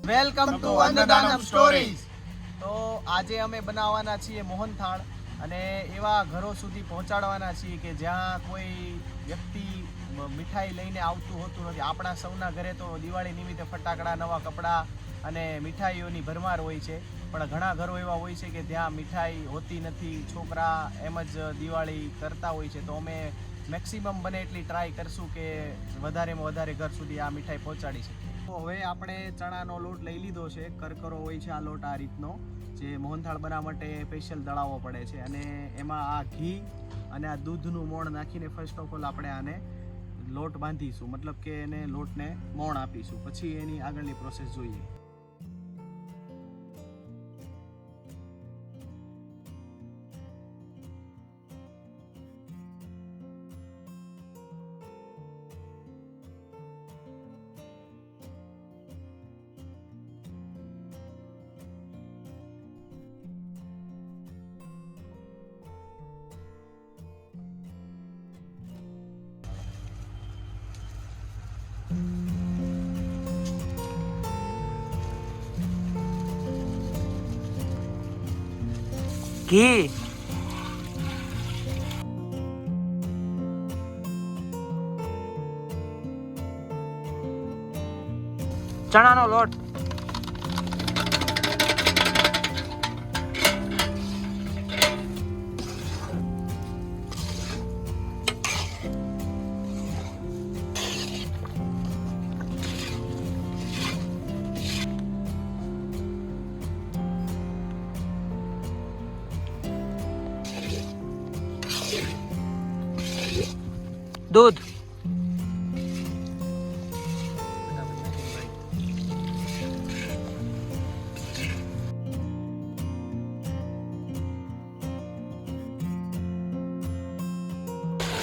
Welcome to અન્નદાનમ stories. તો આજે અમે બનાવવાના છીએ મોહનથાળ અને એવા ઘરો સુધી પહોંચાડવાના છીએ કે જ્યાં કોઈ વ્યક્તિ મીઠાઈ લઈને આવતું હોતું નથી. આપણા સૌના ઘરે તો દિવાળી નિમિત્તે ફટાકડા, નવા કપડાં અને મીઠાઈઓની ભરમાર હોય છે, પણ ઘણા ઘરો એવા હોય છે કે ત્યાં મીઠાઈ હોતી નથી. છોકરા એમ જ દિવાળી કરતા હોય છે. તો અમે મેક્સિમમ બને એટલી ટ્રાય કરશું કે વધારેમાં વધારે ઘર સુધી આ મીઠાઈ પહોંચાડી શકીએ. તો હવે આપણે ચણાનો લોટ લઈ લીધો છે. કરકરો હોય છે આ લોટ આ રીતનો, જે મોહનથાળ બનાવવા માટે સ્પેશિયલ દળાવવો પડે છે. અને એમાં આ ઘી અને આ દૂધનું મોણ નાખીને ફર્સ્ટ ઓફ ઓલ આપણે આને લોટ બાંધીશું, મતલબ કે એને લોટને મોણ આપીશું. પછી એની આગળની પ્રોસેસ જોઈએ. ઘી, ચણાનો લોટ, દૂધ,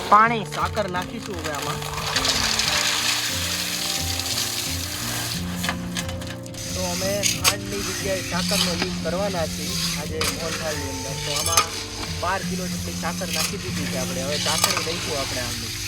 પાણી, સાકર નાખીશું હવે આમાં. તો અમે ખાંડની જગ્યાએ સાકરનો યુઝ કરવાના છીએ આજે મોહનથાળની અંદર. તો આમાં 12 કિલો જેટલી સાકર નાખી દીધી છે આપણે. હવે ચાસણી લઈશું આપણે આમની.